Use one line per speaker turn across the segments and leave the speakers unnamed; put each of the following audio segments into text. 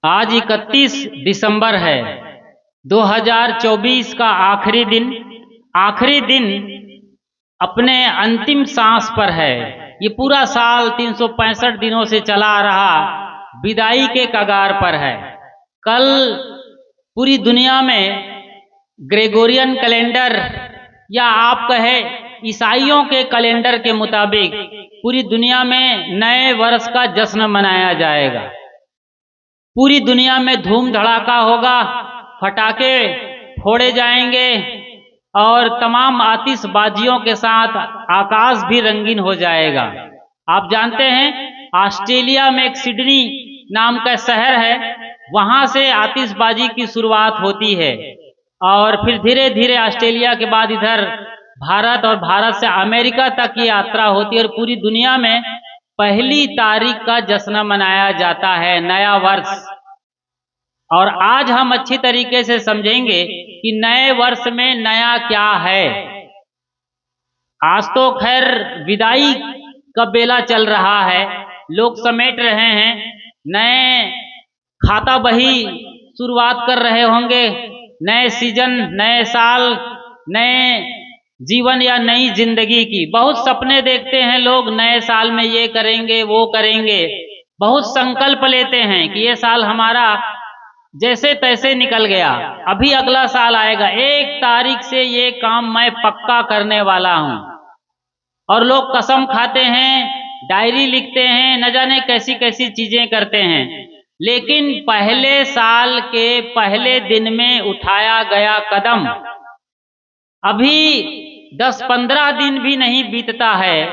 आज 31 दिसंबर है। 2024 का आखिरी दिन अपने अंतिम सांस पर है। ये पूरा साल 365 दिनों से चला आ रहा विदाई के कगार पर है। कल पूरी दुनिया में ग्रेगोरियन कैलेंडर या आप कहें ईसाइयों के कैलेंडर के मुताबिक पूरी दुनिया में नए वर्ष का जश्न मनाया जाएगा। पूरी दुनिया में धूम धड़ाका होगा, पटाखे फोड़े जाएंगे और तमाम आतिशबाजियों के साथ आकाश भी रंगीन हो जाएगा। आप जानते हैं ऑस्ट्रेलिया में एक सिडनी नाम का शहर है, वहां से आतिशबाजी की शुरुआत होती है और फिर धीरे धीरे ऑस्ट्रेलिया के बाद इधर भारत और भारत से अमेरिका तक की यात्रा होती है और पूरी दुनिया में 1 तारीख का जश्न मनाया जाता है, नया वर्ष। और आज हम अच्छी तरीके से समझेंगे कि नए वर्ष में नया क्या है। आज तो खैर विदाई का बेला चल रहा है, लोग समेट रहे हैं, नए खाता बही शुरुआत कर रहे होंगे, नए सीजन, नए साल, नए जीवन या नई जिंदगी की बहुत सपने देखते हैं लोग। नए साल में ये करेंगे वो करेंगे, बहुत संकल्प लेते हैं कि ये साल हमारा जैसे तैसे निकल गया, अभी अगला साल आएगा, 1 तारीख से ये काम मैं पक्का करने वाला हूं। और लोग कसम खाते हैं, डायरी लिखते हैं, न जाने कैसी कैसी चीजें करते हैं, लेकिन पहले साल के पहले दिन में उठाया गया कदम अभी 10-15 दिन भी नहीं बीतता है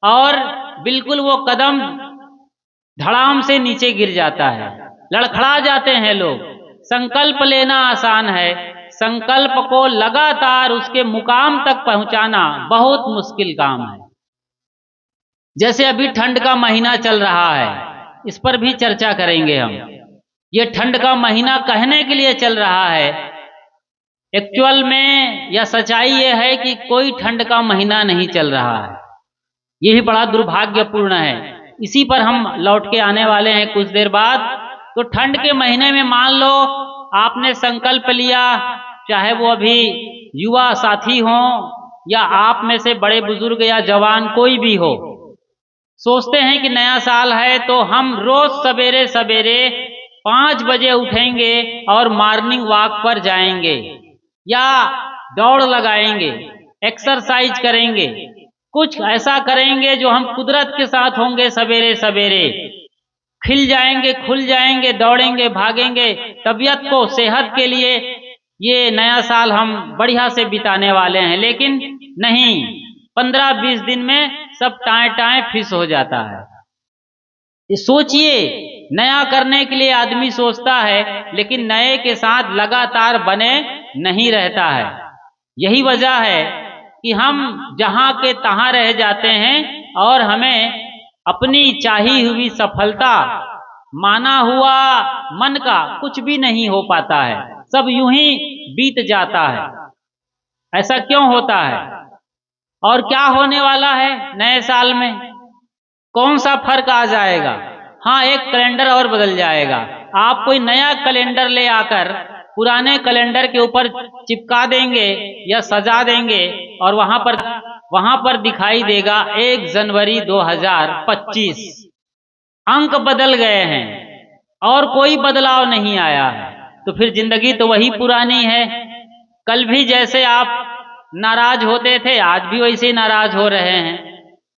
और बिल्कुल वो कदम धड़ाम से नीचे गिर जाता है, लड़खड़ा जाते हैं लोग। संकल्प लेना आसान है, संकल्प को लगातार उसके मुकाम तक पहुंचाना बहुत मुश्किल काम है। जैसे अभी ठंड का महीना चल रहा है, इस पर भी चर्चा करेंगे हम। ये ठंड का महीना कहने के लिए चल रहा है, एक्चुअल में या सच्चाई ये है कि कोई ठंड का महीना नहीं चल रहा है। ये भी बड़ा दुर्भाग्यपूर्ण है। इसी पर हम लौट के आने वाले हैं कुछ देर बाद। तो ठंड के महीने में मान लो आपने संकल्प लिया, चाहे वो अभी युवा साथी हो या आप में से बड़े बुजुर्ग या जवान कोई भी हो, सोचते हैं कि नया साल है तो हम रोज सवेरे सवेरे 5 बजे उठेंगे और मॉर्निंग वॉक पर जाएंगे या दौड़ लगाएंगे, एक्सरसाइज करेंगे, कुछ ऐसा करेंगे जो हम कुदरत के साथ होंगे। सवेरे सवेरे खिल जाएंगे, खुल जाएंगे, दौड़ेंगे, भागेंगे। तबीयत को, सेहत के लिए ये नया साल हम बढ़िया से बिताने वाले हैं। लेकिन नहीं, 15-20 दिन में सब टाएं फिस हो जाता है। ये सोचिए, नया करने के लिए आदमी सोचता है लेकिन नए के साथ लगातार बने नहीं रहता है। यही वजह है कि हम जहां के तहां रह जाते हैं और हमें अपनी चाही हुई सफलता, माना हुआ मन का कुछ भी नहीं हो पाता है, सब यूं ही बीत जाता है। ऐसा क्यों होता है और क्या होने वाला है नए साल में? कौन सा फर्क आ जाएगा? हाँ, एक कैलेंडर और बदल जाएगा। आप कोई नया कैलेंडर ले आकर पुराने कैलेंडर के ऊपर चिपका देंगे या सजा देंगे और वहां पर दिखाई देगा 1 जनवरी 2025। अंक बदल गए हैं और कोई बदलाव नहीं आया है। तो फिर जिंदगी तो वही पुरानी है। कल भी जैसे आप नाराज होते थे, आज भी वैसे ही नाराज हो रहे हैं।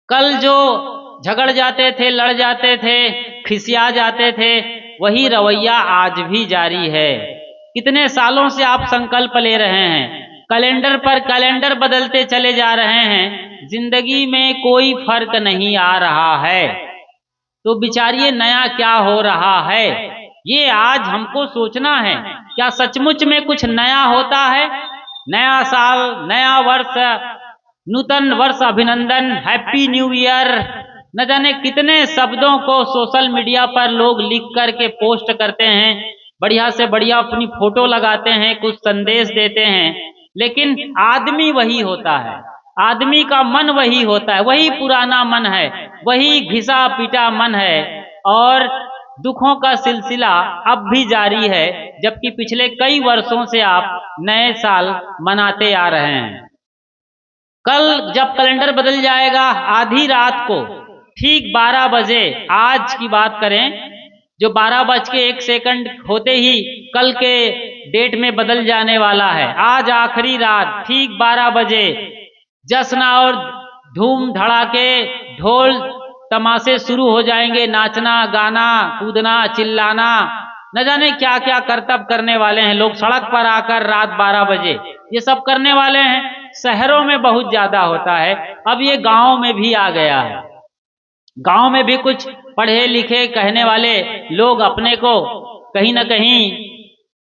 कल जो झगड़ जाते थे, लड़ जाते थे, खिसिया जाते थे, वही रवैया आज भी जारी है। कितने सालों से आप संकल्प ले रहे हैं, कैलेंडर पर कैलेंडर बदलते चले जा रहे हैं, जिंदगी में कोई फर्क नहीं आ रहा है। तो बिचारिए नया क्या हो रहा है, ये आज हमको सोचना है। क्या सचमुच में कुछ नया होता है? नया साल, नया वर्ष, नूतन वर्ष अभिनंदन, हैप्पी न्यू ईयर, न जाने कितने शब्दों को सोशल मीडिया पर लोग लिख करके पोस्ट करते हैं, बढ़िया से बढ़िया अपनी फोटो लगाते हैं, कुछ संदेश देते हैं, लेकिन आदमी वही होता है, आदमी का मन वही होता है, वही पुराना मन है, वही घिसा पिटा मन है। और दुखों का सिलसिला अब भी जारी है, जबकि पिछले कई वर्षों से आप नए साल मनाते आ रहे हैं। कल जब कैलेंडर बदल जाएगा, आधी रात को ठीक 12 बजे, आज की बात करें, जो 12 बज के 1 सेकंड होते ही कल के डेट में बदल जाने वाला है। आज आखिरी रात ठीक 12 बजे जश्न और धूम धड़ाके, ढोल तमाशे शुरू हो जाएंगे। नाचना, गाना, कूदना, चिल्लाना, न जाने क्या क्या करतब करने वाले हैं लोग सड़क पर आकर रात 12 बजे, ये सब करने वाले हैं। शहरों में बहुत ज्यादा होता है, अब ये गांव में भी आ गया है। गांव में भी कुछ पढ़े लिखे कहने वाले लोग अपने को कहीं न कहीं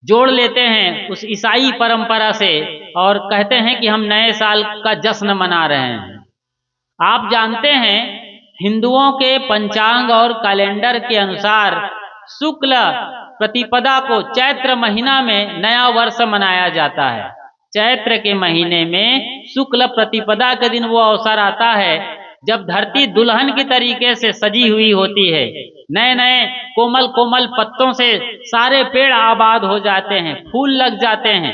जोड़ लेते हैं उस ईसाई परंपरा से और कहते हैं कि हम नए साल का जश्न मना रहे हैं। आप जानते हैं, हिंदुओं के पंचांग और कैलेंडर के अनुसार शुक्ल प्रतिपदा को चैत्र महीना में नया वर्ष मनाया जाता है। चैत्र के महीने में शुक्ल प्रतिपदा के दिन वो अवसर आता है जब धरती दुल्हन की तरीके से सजी हुई होती है। नए नए कोमल कोमल पत्तों से सारे पेड़ आबाद हो जाते हैं, फूल लग जाते हैं।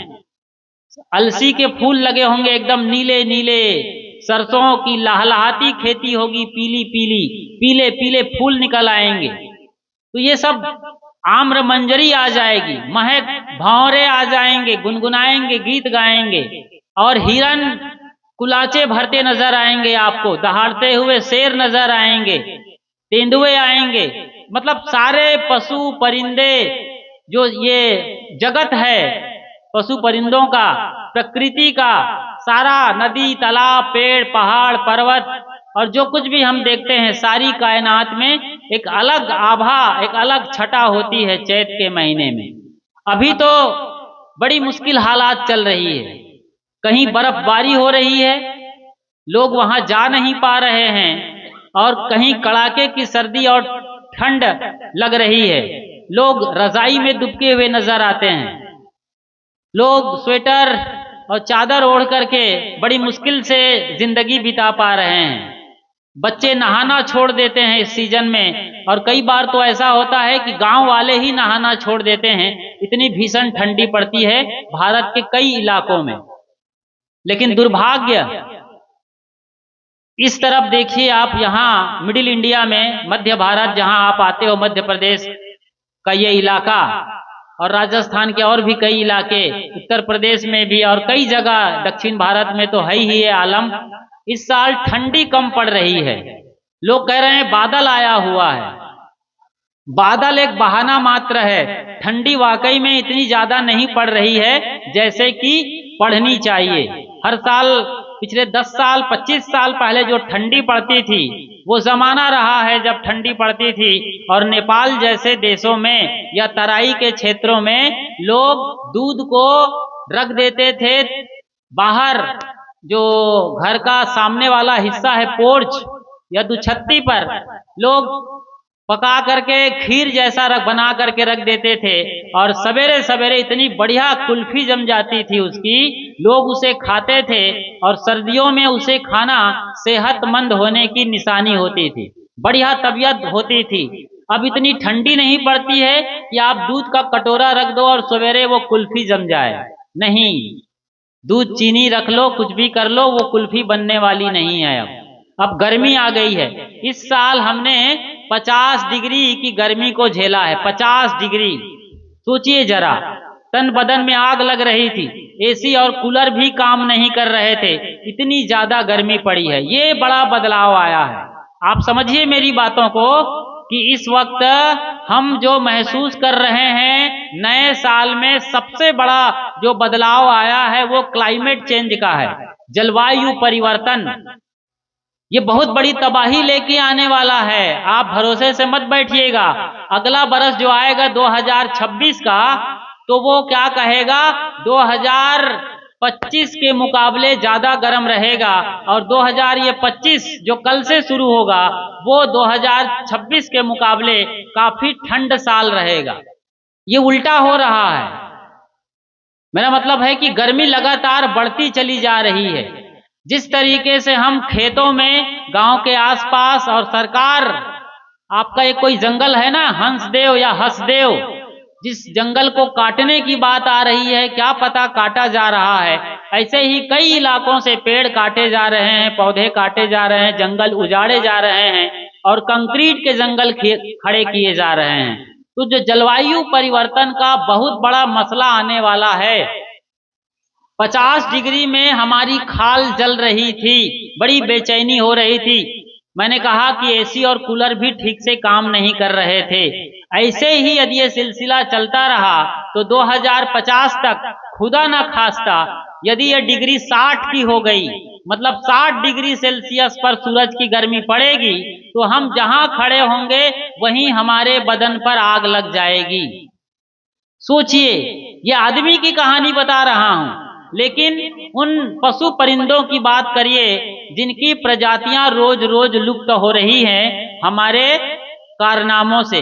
अलसी के फूल लगे होंगे एकदम नीले नीले, सरसों की लहलहाती खेती होगी पीली पीली, पीले पीले फूल निकल आएंगे। तो ये सब आम्र मंजरी आ जाएगी, महक भंवरे आ जाएंगे, गुनगुनाएंगे, गीत गाएंगे और हिरन कुलाचे भरते नजर आएंगे, आपको दहाड़ते हुए शेर नजर आएंगे, तेंदुए आएंगे। मतलब सारे पशु परिंदे, जो ये जगत है पशु परिंदों का, प्रकृति का, सारा नदी तालाब पेड़ पहाड़ पर्वत और जो कुछ भी हम देखते हैं, सारी कायनात में एक अलग आभा, एक अलग छटा होती है चैत के महीने में। अभी तो बड़ी मुश्किल हालात चल रही है, कहीं बर्फबारी हो रही है, लोग वहां जा नहीं पा रहे हैं, और कहीं कड़ाके की सर्दी और ठंड लग रही है। लोग रजाई में दुबके हुए नजर आते हैं, लोग स्वेटर और चादर ओढ़ करके बड़ी मुश्किल से जिंदगी बिता पा रहे हैं। बच्चे नहाना छोड़ देते हैं इस सीजन में, और कई बार तो ऐसा होता है कि गांव वाले ही नहाना छोड़ देते हैं, इतनी भीषण ठंडी पड़ती है भारत के कई इलाकों में। लेकिन दुर्भाग्य, इस तरफ देखिए आप, यहाँ मिडिल इंडिया में, मध्य भारत जहाँ आप आते हो, मध्य प्रदेश का ये इलाका और राजस्थान के और भी कई इलाके, उत्तर प्रदेश में भी और कई जगह दक्षिण भारत में तो है ही है आलम। इस साल ठंडी कम पड़ रही है। लोग कह रहे हैं बादल आया हुआ है। बादल एक बहाना मात्र है, ठंडी वाकई में इतनी ज्यादा नहीं पड़ रही है जैसे कि पड़नी चाहिए। हर साल पिछले 10 साल 25 साल पहले जो ठंडी पड़ती थी, वो जमाना रहा है जब ठंडी पड़ती थी और नेपाल जैसे देशों में या तराई के क्षेत्रों में लोग दूध को रख देते थे बाहर, जो घर का सामने वाला हिस्सा है पोर्च या दुछत्ती पर, लोग पका करके खीर जैसा बना करके रख देते थे, और सवेरे सवेरे इतनी बढ़िया कुल्फी जम जाती थी उसकी, लोग उसे खाते थे और सर्दियों में उसे खाना सेहतमंद होने की निशानी होती थी, बढ़िया तबीयत होती थी। अब इतनी ठंडी नहीं पड़ती है कि आप दूध का कटोरा रख दो और सवेरे वो कुल्फी जम जाए, नहीं, दूध चीनी रख लो, कुछ भी कर लो, वो कुल्फी बनने वाली नहीं है। अब गर्मी आ गई है। इस साल हमने 50 डिग्री की गर्मी को झेला है। 50 डिग्री, सोचिए जरा, तन बदन में आग लग रही थी, एसी और कूलर भी काम नहीं कर रहे थे, इतनी ज्यादा गर्मी पड़ी है। ये बड़ा बदलाव आया है। आप समझिए मेरी बातों को कि इस वक्त हम जो महसूस कर रहे हैं, नए साल में सबसे बड़ा जो बदलाव आया है वो क्लाइमेट चेंज का है, जलवायु परिवर्तन। ये बहुत बड़ी तबाही लेके आने वाला है, आप भरोसे से मत बैठिएगा। अगला बरस जो आएगा 2026 का, तो वो क्या कहेगा, 2025 के मुकाबले ज्यादा गर्म रहेगा, और 2025 जो कल से शुरू होगा वो 2026 के मुकाबले काफी ठंड साल रहेगा। ये उल्टा हो रहा है। मेरा मतलब है कि गर्मी लगातार बढ़ती चली जा रही है। जिस तरीके से हम खेतों में, गांव के आसपास और सरकार आपका एक कोई जंगल है ना, हंसदेव या हंसदेव, जिस जंगल को काटने की बात आ रही है, क्या पता काटा जा रहा है। ऐसे ही कई इलाकों से पेड़ काटे जा रहे हैं, पौधे काटे जा रहे हैं, जंगल उजाड़े जा रहे हैं और कंक्रीट के जंगल खड़े किए जा रहे हैं। तो जो जलवायु परिवर्तन का बहुत बड़ा मसला आने वाला है। 50 डिग्री में हमारी खाल जल रही थी, बड़ी बेचैनी हो रही थी। मैंने कहा कि एसी और कूलर भी ठीक से काम नहीं कर रहे थे। ऐसे ही यदि ये सिलसिला चलता रहा तो 2050 तक खुदा न खास्ता यदि ये डिग्री 60 की हो गई, मतलब 60 डिग्री सेल्सियस पर सूरज की गर्मी पड़ेगी, तो हम जहां खड़े होंगे वहीं हमारे बदन पर आग लग जाएगी। सोचिए, ये आदमी की कहानी बता रहा हूं, लेकिन उन पशु परिंदों की बात करिए जिनकी प्रजातियां रोज रोज लुप्त हो रही हैं हमारे कारनामों से।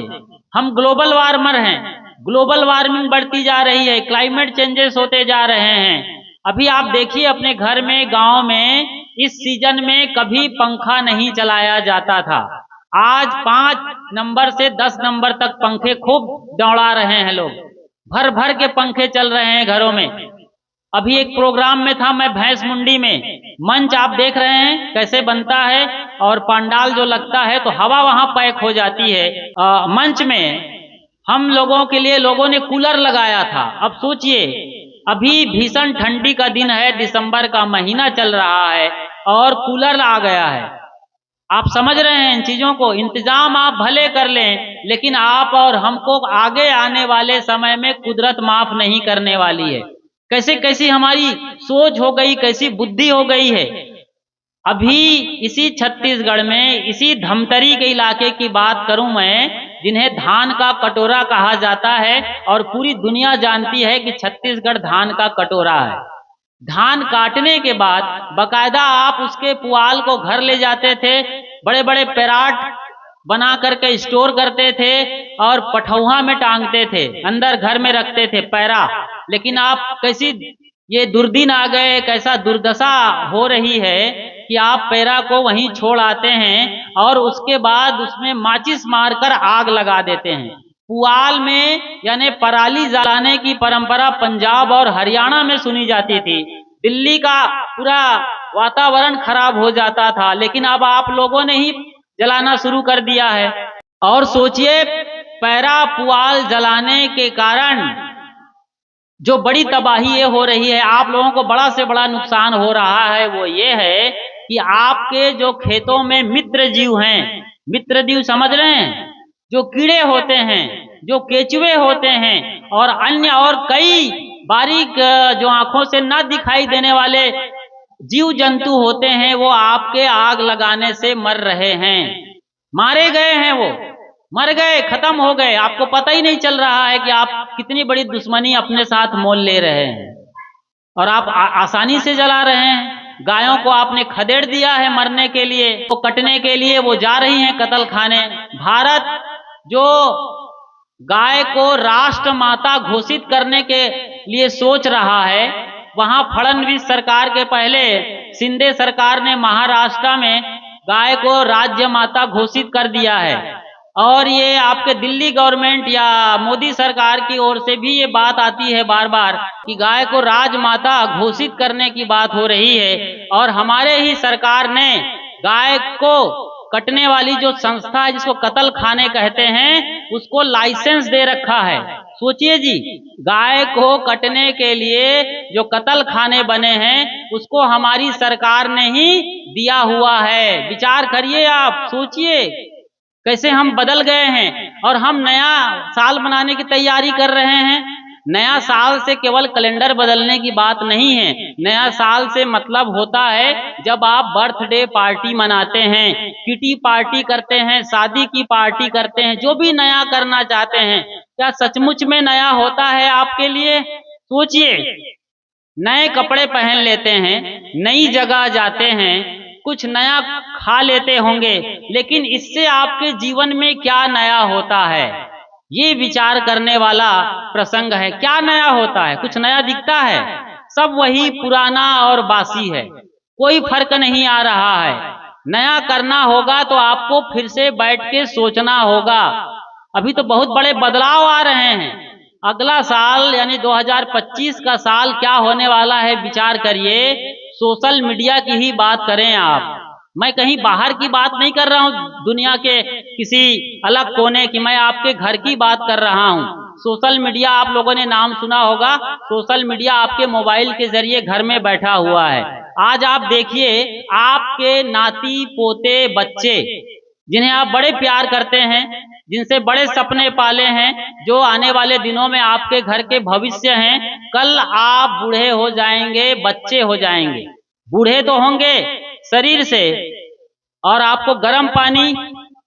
हम ग्लोबल वार्मर हैं, ग्लोबल वार्मिंग बढ़ती जा रही है, क्लाइमेट चेंजेस होते जा रहे हैं। अभी आप देखिए अपने घर में, गांव में इस सीजन में कभी पंखा नहीं चलाया जाता था। आज 5 नंबर से 10 नंबर तक पंखे खूब दौड़ा रहे हैं लोग, भर भर के पंखे चल रहे हैं घरों में। अभी एक प्रोग्राम में था मैं भैंस मुंडी में, मंच आप देख रहे हैं कैसे बनता है और पंडाल जो लगता है तो हवा वहां पैक हो जाती है। मंच में हम लोगों के लिए लोगों ने कूलर लगाया था। अब सोचिए, अभी भीषण ठंडी का दिन है, दिसंबर का महीना चल रहा है और कूलर आ गया है। आप समझ रहे हैं इन चीजों को। इंतजाम आप भले कर लें, लेकिन आप और हमको आगे आने वाले समय में कुदरत माफ नहीं करने वाली है। कैसे कैसी हमारी सोच हो गई, कैसी बुद्धि हो गई है। अभी इसी छत्तीसगढ़ में, इसी धमतरी के इलाके की बात करूं मैं, जिन्हें धान का कटोरा कहा जाता है और पूरी दुनिया जानती है कि छत्तीसगढ़ धान का कटोरा है। धान काटने के बाद बकायदा आप उसके पुआल को घर ले जाते थे, बड़े बड़े पेराट बना करके स्टोर करते थे और पठौहा में टांगते थे, अंदर घर में रखते थे पैरा। लेकिन आप कैसी ये दुर्दिन आ गए, कैसा दुर्दशा हो रही है कि आप पैरा को वहीं छोड़ आते हैं और उसके बाद उसमें माचिस मारकर आग लगा देते हैं। पुआल में यानी पराली जलाने की परंपरा पंजाब और हरियाणा में सुनी जाती थी। दिल्ली का पूरा वातावरण खराब हो जाता था, लेकिन अब आप लोगों ने ही जलाना शुरू कर दिया है। और सोचिए, पैरा पुआल जलाने के कारण जो बड़ी तबाही ये हो रही है, आप लोगों को बड़ा से बड़ा नुकसान हो रहा है, वो ये है कि आपके जो खेतों में मित्र जीव हैं, मित्र जीव समझ रहे हैं, जो कीड़े होते हैं, जो केचुए होते हैं और अन्य और कई बारीक जो आंखों से न दिखाई देने वाले जीव जंतु होते हैं, वो आपके आग लगाने से मर रहे हैं, मारे गए हैं, वो मर गए, खत्म हो गए। आपको पता ही नहीं चल रहा है कि आप कितनी बड़ी दुश्मनी अपने साथ मोल ले रहे हैं और आप आसानी से जला रहे हैं। गायों को आपने खदेड़ दिया है मरने के लिए, वो कटने के लिए वो जा रही हैं कत्ल खाने। भारत जो गाय को राष्ट्र माता घोषित करने के लिए सोच रहा है, वहां फडणवीस सरकार के पहले शिंदे सरकार ने महाराष्ट्र में गाय को राज्य माता घोषित कर दिया है। और ये आपके दिल्ली गवर्नमेंट या मोदी सरकार की ओर से भी ये बात आती है बार बार कि गाय को राजमाता घोषित करने की बात हो रही है। और हमारे ही सरकार ने गाय को कटने वाली जो संस्था है, जिसको कत्ल खाने कहते हैं, उसको लाइसेंस दे रखा है। सोचिए जी, गाय को कटने के लिए जो कत्ल खाने बने हैं, उसको हमारी सरकार ने ही दिया हुआ है। विचार करिए, आप सोचिए कैसे हम बदल गए हैं। और हम नया साल मनाने की तैयारी कर रहे हैं। नया साल से केवल कैलेंडर बदलने की बात नहीं है। नया साल से मतलब होता है जब आप बर्थडे पार्टी मनाते हैं, किटी पार्टी करते हैं, शादी की पार्टी करते हैं, जो भी नया करना चाहते हैं। क्या सचमुच में नया होता है आपके लिए? सोचिए, नए कपड़े पहन लेते हैं, नई जगह जाते हैं, कुछ नया खा लेते होंगे, लेकिन इससे आपके जीवन में क्या नया होता है, ये विचार करने वाला प्रसंग है। क्या नया होता है? कुछ नया दिखता है? सब वही पुराना और बासी है, कोई फर्क नहीं आ रहा है। नया करना होगा तो आपको फिर से बैठ के सोचना होगा। अभी तो बहुत बड़े बदलाव आ रहे हैं। अगला साल यानी 2025 का साल क्या होने वाला है विचार करिए। सोशल मीडिया की ही बात करें आप, मैं कहीं बाहर की बात नहीं कर रहा हूँ, दुनिया के किसी अलग कोने की, मैं आपके घर की बात कर रहा हूँ। सोशल मीडिया आप लोगों ने नाम सुना होगा। सोशल मीडिया आपके मोबाइल के जरिए घर में बैठा हुआ है। आज आप देखिए, आपके नाती पोते बच्चे जिन्हें आप बड़े प्यार करते हैं, जिनसे बड़े सपने पाले हैं, जो आने वाले दिनों में आपके घर के भविष्य हैं, कल आप बूढ़े हो जाएंगे, बच्चे हो जाएंगे। बूढ़े तो होंगे शरीर से, और आपको गर्म पानी,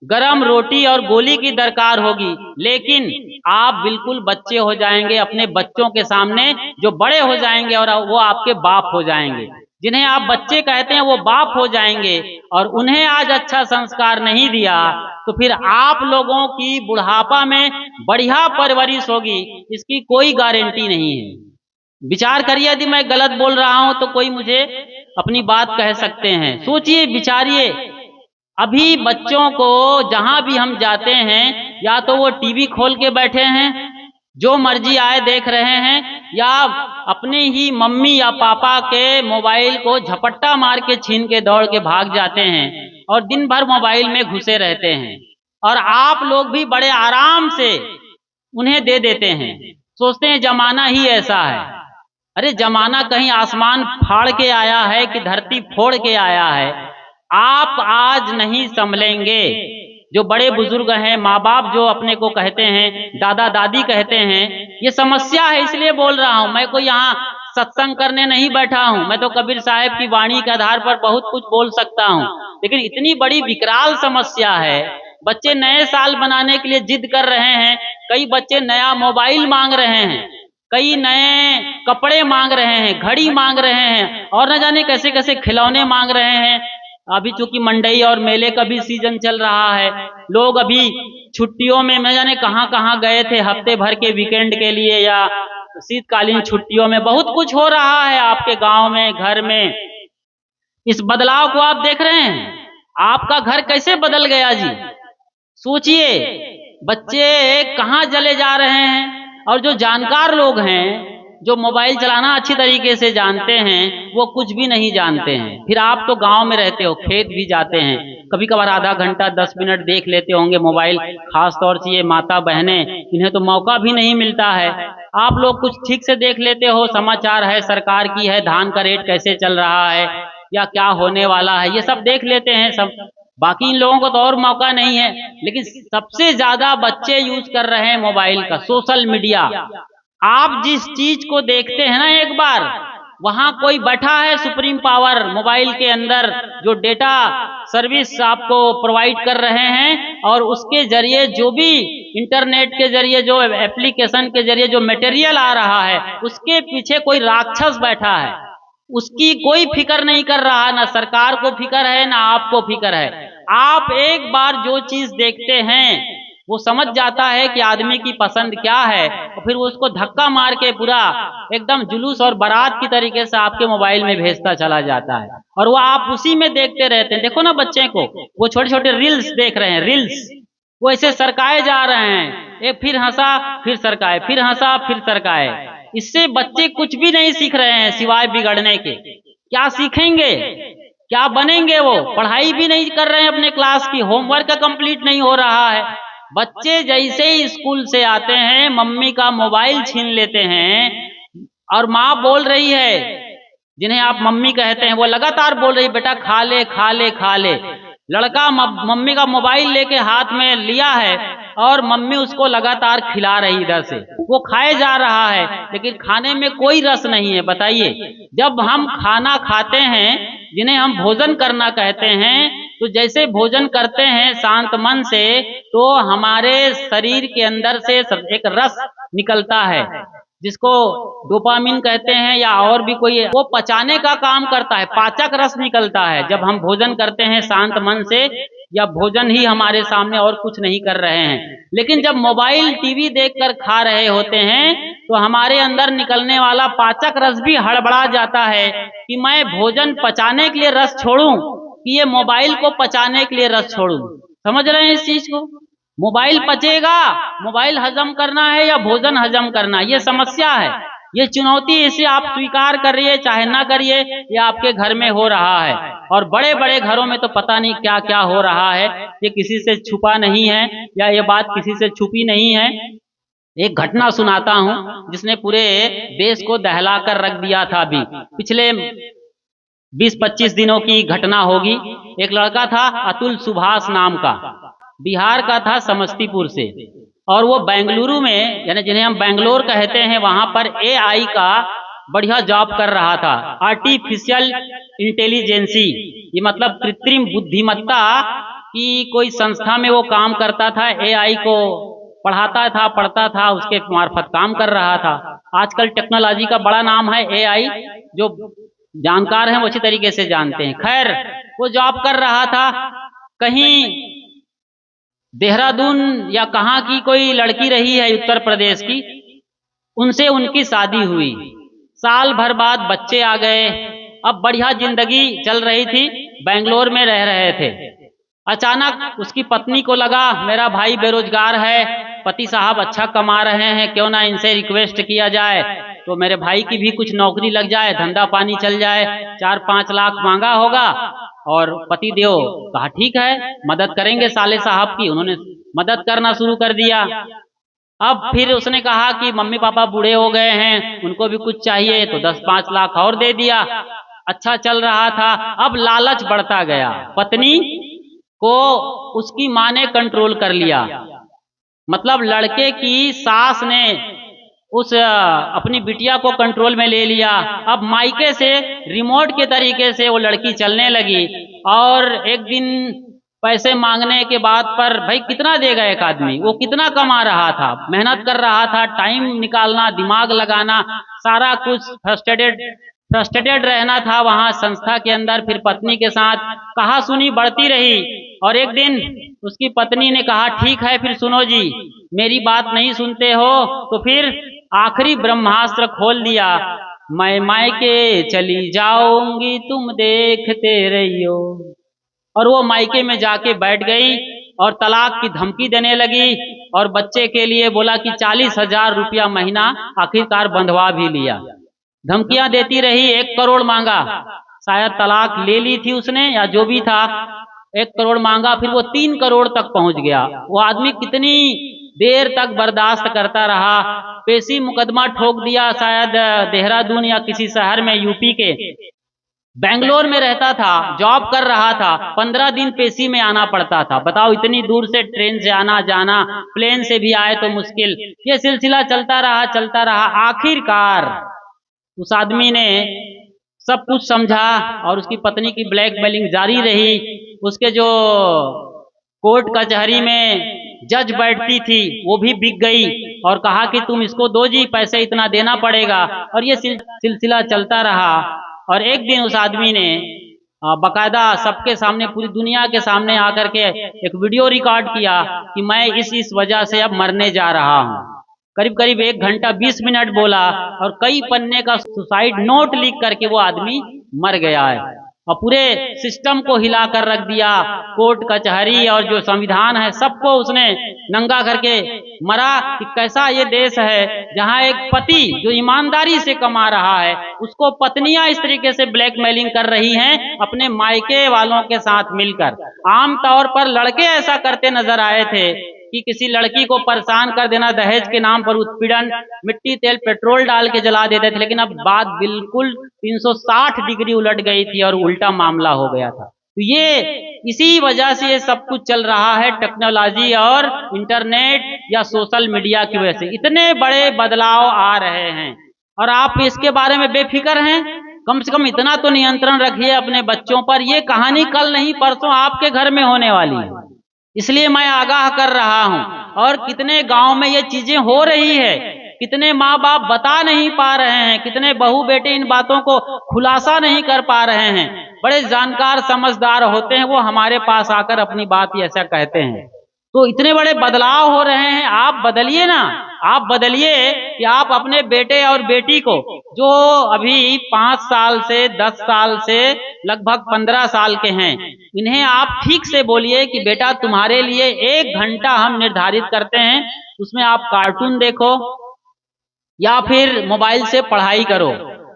गरम रोटी और गोली की दरकार होगी, लेकिन आप बिल्कुल बच्चे हो जाएंगे अपने बच्चों के सामने, जो बड़े हो जाएंगे और वो आपके बाप हो जाएंगे। जिन्हें आप बच्चे कहते हैं वो बाप हो जाएंगे, और उन्हें आज अच्छा संस्कार नहीं दिया तो फिर आप लोगों की बुढ़ापा में बढ़िया परवरिश होगी, इसकी कोई गारंटी नहीं है। विचार करिए, यदि मैं गलत बोल रहा हूं तो कोई मुझे अपनी बात कह सकते हैं। सोचिए, विचारिए। अभी बच्चों को जहां भी हम जाते हैं, या तो वो टीवी खोल के बैठे हैं, जो मर्जी आए देख रहे हैं, या अपने ही मम्मी या पापा के मोबाइल को झपट्टा मार के छीन के दौड़ के भाग जाते हैं और दिन भर मोबाइल में घुसे रहते हैं। और आप लोग भी बड़े आराम से उन्हें दे देते हैं, सोचते हैं जमाना ही ऐसा है। अरे जमाना कहीं आसमान फाड़ के आया है कि धरती फोड़ के आया है? आप आज नहीं संभलेंगे। जो बड़े बुजुर्ग हैं, माँ बाप जो अपने को कहते हैं, दादा दादी कहते हैं, ये समस्या है, इसलिए बोल रहा हूँ। मैं कोई यहाँ सत्संग करने नहीं बैठा हूँ, मैं तो कबीर साहब की वाणी के आधार पर बहुत कुछ बोल सकता हूँ, लेकिन इतनी बड़ी विकराल समस्या है। बच्चे नए साल बनाने के लिए जिद कर रहे हैं, कई बच्चे नया मोबाइल मांग रहे हैं, कई नए कपड़े मांग रहे हैं, घड़ी मांग रहे हैं, और न जाने कैसे कैसे खिलौने मांग रहे हैं। अभी चूंकि मंडई और मेले का भी सीजन चल रहा है, लोग अभी छुट्टियों में न जाने कहां कहां गए थे, हफ्ते भर के वीकेंड के लिए या शीतकालीन छुट्टियों में। बहुत कुछ हो रहा है आपके गांव में, घर में। इस बदलाव को आप देख रहे हैं। आपका घर कैसे बदल गया जी? सोचिए, बच्चे कहां चले जा रहे हैं। और जो जानकार लोग हैं, जो मोबाइल चलाना अच्छी तरीके से जानते हैं, वो कुछ भी नहीं जानते हैं। फिर आप तो गांव में रहते हो, खेत भी जाते हैं, कभी कभार आधा घंटा 10 मिनट देख लेते होंगे मोबाइल। खास तौर से ये माता बहनें, इन्हें तो मौका भी नहीं मिलता है। आप लोग कुछ ठीक से देख लेते हो, समाचार है सरकार की है, धान का रेट कैसे चल रहा है या क्या होने वाला है, ये सब देख लेते हैं सब। बाकी इन लोगों को तो और मौका नहीं है। लेकिन सबसे ज्यादा बच्चे यूज कर रहे हैं मोबाइल का, सोशल मीडिया। आप जिस चीज को देखते हैं ना, एक बार वहां कोई बैठा है सुप्रीम पावर मोबाइल के अंदर, जो डेटा सर्विस आपको प्रोवाइड कर रहे हैं, और उसके जरिए जो भी इंटरनेट के जरिए, जो एप्लीकेशन के जरिए जो मटेरियल आ रहा है, उसके पीछे कोई राक्षस बैठा है। उसकी कोई फिक्र नहीं कर रहा, ना सरकार को फिक्र है, ना आपको फिक्र है। आप एक बार जो चीज देखते हैं वो समझ जाता है कि आदमी की पसंद क्या है, और फिर वो उसको धक्का मार के पूरा एकदम जुलूस और बारात की तरीके से आपके मोबाइल में भेजता चला जाता है, और वो आप उसी में देखते रहते हैं। देखो ना बच्चे को, वो छोटे छोटे रील्स देख रहे हैं, रील्स वो ऐसे सरकाए जा रहे हैं, एक फिर हंसा फिर सरकाए, फिर हंसा फिर सरकाए। इससे बच्चे कुछ भी नहीं सीख रहे हैं सिवाय बिगड़ने के। क्या सीखेंगे, क्या बनेंगे? वो पढ़ाई भी नहीं कर रहे हैं अपने क्लास की, होमवर्क कंप्लीट नहीं हो रहा है। बच्चे जैसे ही स्कूल से आते हैं, मम्मी का मोबाइल छीन लेते हैं, और माँ बोल रही है, जिन्हें आप मम्मी कहते हैं, वो लगातार बोल रही है, बेटा खा ले खा ले खा ले। लड़का मम्मी का मोबाइल लेके हाथ में लिया है, और मम्मी उसको लगातार खिला रही इधर से, वो खाए जा रहा है, लेकिन खाने में कोई रस नहीं है। बताइए, जब हम खाना खाते हैं, जिन्हें हम भोजन करना कहते हैं, तो जैसे भोजन करते हैं शांत मन से, तो हमारे शरीर के अंदर से एक रस निकलता है, जिसको डोपामिन कहते हैं, या और भी कोई, वो पचाने का काम करता है, पाचक रस निकलता है जब हम भोजन करते हैं शांत मन से, या भोजन ही हमारे सामने और कुछ नहीं कर रहे हैं। लेकिन जब मोबाइल टीवी देखकर खा रहे होते हैं, तो हमारे अंदर निकलने वाला पाचक रस भी हड़बड़ा जाता है कि मैं भोजन पचाने के लिए रस छोड़ूं, कि ये मोबाइल को पचाने के लिए रस छोड़ूं। समझ रहे हैं इस चीज को? मोबाइल पचेगा, मोबाइल हजम करना है या भोजन हजम करना है, ये समस्या है, ये चुनौती। इसे आप स्वीकार करिए चाहे ना करिए, ये आपके घर में हो रहा है। और बड़े बड़े घरों में तो पता नहीं क्या क्या हो रहा है, ये किसी से छुपा नहीं है, या ये बात किसी से छुपी नहीं है। एक घटना सुनाता हूं जिसने पूरे देश को दहला कर रख दिया था। अभी पिछले 20-25 दिनों की घटना होगी। एक लड़का था अतुल सुभाष नाम का, बिहार का था, समस्तीपुर से, और वो बेंगलुरु में, यानी जिन्हें हम बेंगलोर कहते हैं, वहां पर एआई का बढ़िया जॉब कर रहा था। आर्टिफिशियल इंटेलिजेंसी, ये मतलब कृत्रिम बुद्धिमत्ता की कोई संस्था में वो काम करता था। एआई को पढ़ाता था, पढ़ता था, उसके मार्फत काम कर रहा था। आजकल टेक्नोलॉजी का बड़ा नाम है एआई, जो जानकार हैं वो अच्छी तरीके से जानते हैं। खैर, वो जॉब कर रहा था, कहीं देहरादून या कहाँ की कोई लड़की रही है उत्तर प्रदेश की, उनसे उनकी शादी हुई। साल भर बाद बच्चे आ गए। अब बढ़िया जिंदगी चल रही थी, बेंगलोर में रह रहे थे। अचानक उसकी पत्नी को लगा मेरा भाई बेरोजगार है, पति साहब अच्छा कमा रहे हैं, क्यों ना इनसे रिक्वेस्ट किया जाए तो मेरे भाई की भी कुछ नौकरी लग जाए, धंधा पानी चल जाए। 4-5 लाख मांगा होगा, और पति देव कहा ठीक है मदद करेंगे साले साहब की। उन्होंने मदद करना शुरू कर दिया। अब फिर उसने कहा कि मम्मी पापा बूढ़े हो गए हैं, उनको भी कुछ चाहिए, तो 10-5 लाख और दे दिया। अच्छा चल रहा था। अब लालच बढ़ता गया, पत्नी को उसकी माँ ने कंट्रोल कर लिया। मतलब लड़के की सास ने अपनी बिटिया को कंट्रोल में ले लिया। अब मायके से रिमोट के तरीके से वो लड़की चलने लगी, और एक दिन पैसे मांगने के बाद पर भाई कितना देगा एक आदमी, वो कितना कमा रहा था, मेहनत कर रहा था, टाइम निकालना, दिमाग लगाना, सारा कुछ फ्रस्ट्रेटेड रहना था वहां संस्था के अंदर। फिर पत्नी के साथ कहा सुनी बढ़ती रही, और एक दिन उसकी पत्नी ने कहा ठीक है फिर सुनो जी, मेरी बात नहीं सुनते हो तो फिर आखिरी ब्रह्मास्त्र खोल दिया, मैं मायके चली जाऊंगी तुम देखते रहियो। और वो मायके में जाके बैठ गई और तलाक की धमकी देने लगी, और बच्चे के लिए बोला कि 40,000 रुपया महीना, आखिरकार बंधवा भी लिया। धमकियां देती रही, 1 करोड़ मांगा, शायद तलाक ले ली थी उसने या जो भी था, 1 करोड़ मांगा, फिर वो 3 करोड़ तक पहुंच गया। वो आदमी कितनी देर तक बर्दाश्त करता रहा। पेशी मुकदमा ठोक दिया, शायद देहरादून या किसी शहर में यूपी के। बेंगलोर में रहता था, जॉब कर रहा था, 15 दिन पेशी में आना पड़ता था। बताओ, इतनी दूर से ट्रेन से आना जाना, प्लेन से भी आए तो मुश्किल। ये सिलसिला चलता रहा। आखिरकार उस आदमी ने सब कुछ समझा, और उसकी पत्नी की ब्लैकमेलिंग जारी रही। उसके जो कोर्ट कचहरी में जज बैठती थी वो भी बिक गई, और कहा कि तुम इसको दो जी, पैसे इतना देना पड़ेगा। और ये सिलसिला चलता रहा। और एक दिन उस आदमी ने बकायदा सबके सामने, पूरी दुनिया के सामने आकर के एक वीडियो रिकॉर्ड किया कि मैं इस वजह से अब मरने जा रहा हूँ। करीब करीब 1 घंटा 20 मिनट बोला, और कई पन्ने का सुसाइड नोट लिख करके वो आदमी मर गया है। और पूरे सिस्टम को हिला कर रख दिया, कोर्ट कचहरी और जो संविधान है सबको उसने नंगा करके मरा। कि कैसा ये देश है जहां एक पति जो ईमानदारी से कमा रहा है, उसको पत्नियां इस तरीके से ब्लैकमेलिंग कर रही हैं अपने मायके वालों के साथ मिलकर। आमतौर पर लड़के ऐसा करते नजर आए थे कि किसी लड़की को परेशान कर देना, दहेज के नाम पर उत्पीड़न, मिट्टी तेल पेट्रोल डाल के जला देते थे। लेकिन अब बात बिल्कुल 360 डिग्री उलट गई थी और उल्टा मामला हो गया था। तो ये इसी वजह से ये सब कुछ चल रहा है, टेक्नोलॉजी और इंटरनेट या सोशल मीडिया की वजह से इतने बड़े बदलाव आ रहे हैं। और आप इसके बारे में बेफिक्र हैं? कम से कम इतना तो नियंत्रण रखिए अपने बच्चों पर। ये कहानी कल नहीं परसों आपके घर में होने वाली है, इसलिए मैं आगाह कर रहा हूं। और कितने गांव में ये चीजें हो रही है, कितने माँ बाप बता नहीं पा रहे हैं, कितने बहू बेटे इन बातों को खुलासा नहीं कर पा रहे हैं। बड़े जानकार समझदार होते हैं, वो हमारे पास आकर अपनी बात ही ऐसा कहते हैं। तो इतने बड़े बदलाव हो रहे हैं, आप बदलिए ना, आप बदलिए कि आप अपने बेटे और बेटी को जो अभी 5 साल से 10 साल से लगभग 15 साल के हैं, इन्हें आप ठीक से बोलिए कि बेटा तुम्हारे लिए 1 घंटा हम निर्धारित करते हैं, उसमें आप कार्टून देखो या फिर मोबाइल से पढ़ाई करो।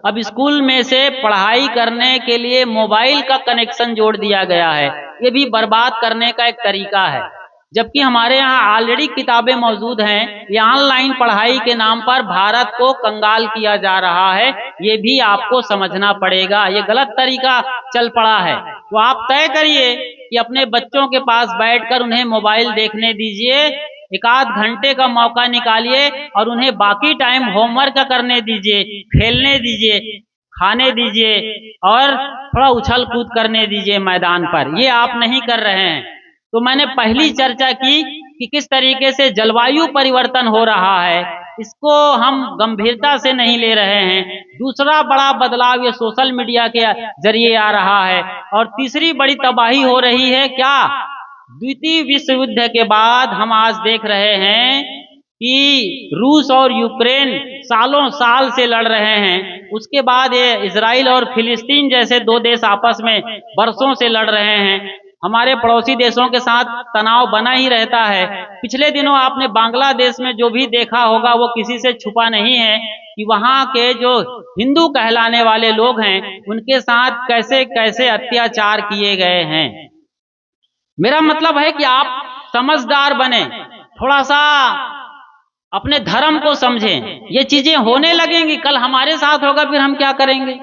अब स्कूल में से पढ़ाई करने के लिए मोबाइल का कनेक्शन जोड़ दिया गया है, ये भी बर्बाद करने का एक तरीका है। जबकि हमारे यहाँ ऑलरेडी किताबें मौजूद हैं, ये ऑनलाइन पढ़ाई के नाम पर भारत को कंगाल किया जा रहा है, ये भी आपको समझना पड़ेगा। ये गलत तरीका चल पड़ा है। तो आप तय करिए कि अपने बच्चों के पास बैठकर उन्हें मोबाइल देखने दीजिए, 1 आध घंटे का मौका निकालिए और उन्हें बाकी टाइम होमवर्क करने दीजिए, खेलने दीजिए, खाने दीजिए और थोड़ा उछल कूद करने दीजिए मैदान पर। ये आप नहीं कर रहे हैं। तो मैंने पहली चर्चा की कि किस तरीके से जलवायु परिवर्तन हो रहा है, इसको हम गंभीरता से नहीं ले रहे हैं। दूसरा बड़ा बदलाव ये सोशल मीडिया के जरिए आ रहा है। और तीसरी बड़ी तबाही हो रही है क्या, द्वितीय विश्व युद्ध के बाद हम आज देख रहे हैं कि रूस और यूक्रेन सालों साल से लड़ रहे हैं। उसके बाद ये इजराइल और फिलिस्तीन जैसे 2 देश आपस में बरसों से लड़ रहे हैं। हमारे पड़ोसी देशों के साथ तनाव बना ही रहता है। पिछले दिनों आपने बांग्लादेश में जो भी देखा होगा वो किसी से छुपा नहीं है कि वहाँ के जो हिंदू कहलाने वाले लोग हैं उनके साथ कैसे कैसे अत्याचार किए गए हैं। मेरा मतलब है कि आप समझदार बने, थोड़ा सा अपने धर्म को समझें। ये चीजें होने लगेंगी, कल हमारे साथ होगा, फिर हम क्या करेंगे।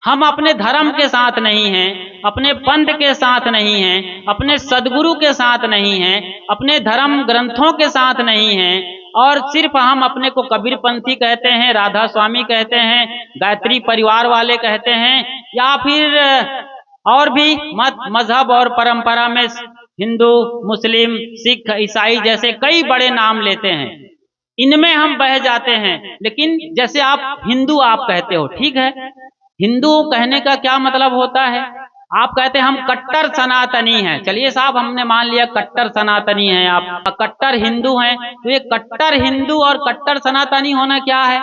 हम अपने धर्म के साथ नहीं हैं, अपने पंथ के साथ नहीं हैं, अपने सदगुरु के साथ नहीं हैं, अपने धर्म ग्रंथों के साथ नहीं हैं, और सिर्फ हम अपने को कबीरपंथी कहते हैं, राधा स्वामी कहते हैं, गायत्री परिवार वाले कहते हैं, या फिर और भी मत मजहब और परंपरा में हिंदू, मुस्लिम, सिख, ईसाई जैसे कई बड़े नाम लेते हैं, इनमें हम बह जाते हैं। लेकिन जैसे आप हिंदू आप कहते हो, ठीक है, हिंदू कहने का क्या मतलब होता है। आप कहते हैं हम कट्टर सनातनी हैं, चलिए साहब हमने मान लिया कट्टर सनातनी हैं, आप कट्टर हिंदू हैं। तो ये कट्टर हिंदू और कट्टर सनातनी होना क्या है।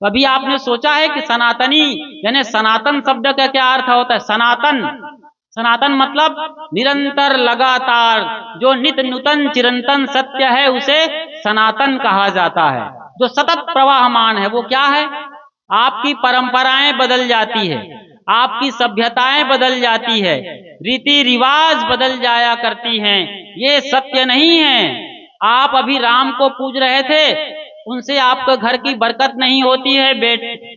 कभी आपने सोचा है कि सनातनी यानी सनातन शब्द का क्या अर्थ होता है। सनातन, सनातन मतलब निरंतर, लगातार, जो नित्य नूतन चिरंतन सत्य है उसे सनातन कहा जाता है। जो सतत प्रवाहमान है वो क्या है। आपकी परंपराएं बदल जाती है, आपकी सभ्यताएं बदल जाती है, रीति रिवाज बदल जाया करती हैं, ये सत्य नहीं है। आप अभी राम को पूज रहे थे, उनसे आपके घर की बरकत नहीं होती है,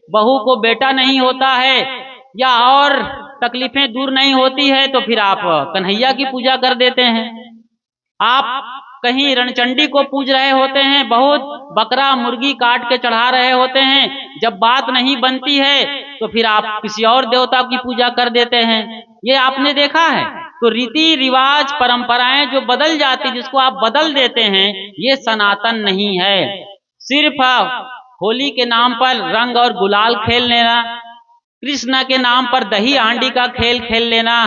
बहू को बेटा नहीं होता है, या और तकलीफें दूर नहीं होती है, तो फिर आप कन्हैया की पूजा कर देते हैं। आप कहीं रणचंडी को पूज रहे होते हैं, बहुत बकरा मुर्गी काट के चढ़ा रहे होते हैं, जब बात नहीं बनती है तो फिर आप किसी और देवता की पूजा कर देते हैं। ये आपने देखा है। तो रीति रिवाज परंपराएं जो बदल जाती, जिसको आप बदल देते हैं, ये सनातन नहीं है। सिर्फ होली के नाम पर रंग और गुलाल खेल लेना, कृष्ण के नाम पर दही हांडी का खेल खेल लेना,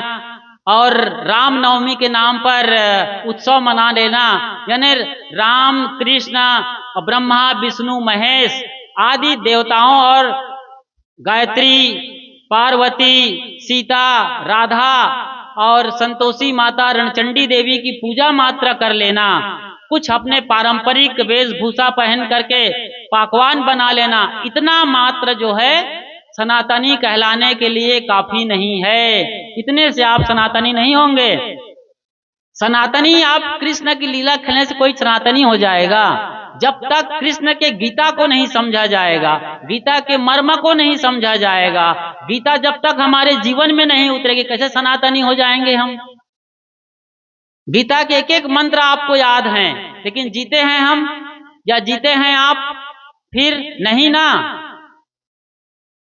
और रामनवमी के नाम पर उत्सव मना लेना, यानी राम, कृष्ण, ब्रह्मा, विष्णु, महेश आदि देवताओं और गायत्री, पार्वती, सीता, राधा और संतोषी माता, रणचंडी देवी की पूजा मात्र कर लेना, कुछ अपने पारंपरिक वेशभूषा पहन करके पकवान बना लेना, इतना मात्र जो है सनातनी कहलाने के लिए काफी नहीं है। इतने से आप सनातनी नहीं होंगे। सनातनी आप कृष्ण की लीला खेलने से कोई सनातनी हो जाएगा। जब तक कृष्ण के गीता को नहीं समझा जाएगा, गीता के मर्म को नहीं समझा जाएगा, गीता जब तक हमारे जीवन में नहीं उतरेगी, कैसे सनातनी हो जाएंगे हम। गीता के एक एक मंत्र आपको याद हैं, लेकिन जीते हैं हम या जीते हैं आप, फिर नहीं ना।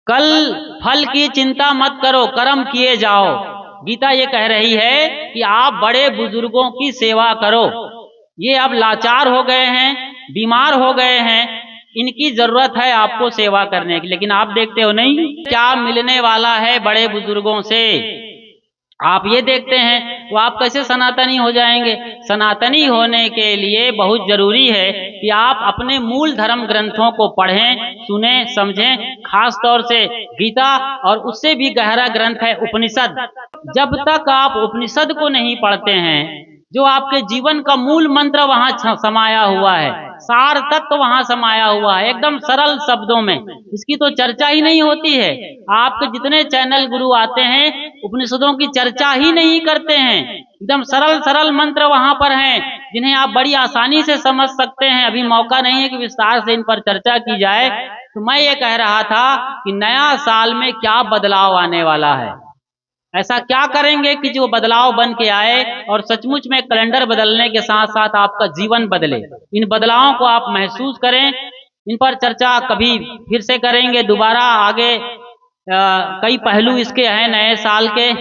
कल फल की चिंता मत करो, कर्म किए जाओ। गीता ये कह रही है कि आप बड़े बुजुर्गों की सेवा करो। ये अब लाचार हो गए हैं, बीमार हो गए हैं, इनकी जरूरत है आपको सेवा करने की, लेकिन आप देखते हो नहीं क्या मिलने वाला है बड़े बुजुर्गों से। आप ये देखते हैं तो आप कैसे सनातनी हो जाएंगे। सनातनी होने के लिए बहुत जरूरी है कि आप अपने मूल धर्म ग्रंथों को पढ़ें, सुने, समझें। खास तौर से गीता, और उससे भी गहरा ग्रंथ है उपनिषद। जब तक आप उपनिषद को नहीं पढ़ते हैं, जो आपके जीवन का मूल मंत्र वहां समाया हुआ है, सार तत्व वहां समाया हुआ है, एकदम सरल शब्दों में, इसकी तो चर्चा ही नहीं होती है। आपके जितने चैनल गुरु आते हैं उपनिषदों की चर्चा ही नहीं करते हैं। एकदम सरल सरल मंत्र वहां पर हैं जिन्हें आप बड़ी आसानी से समझ सकते हैं। अभी मौका नहीं है कि विस्तार से इन पर चर्चा की जाए। तो मैं ये कह रहा था कि नया साल में क्या बदलाव आने वाला है, ऐसा क्या करेंगे कि जो बदलाव बन के आए और सचमुच में कैलेंडर बदलने के साथ साथ आपका जीवन बदले। इन बदलावों को आप महसूस करें। इन पर चर्चा कभी फिर से करेंगे दोबारा आगे। कई पहलू इसके हैं नए साल के।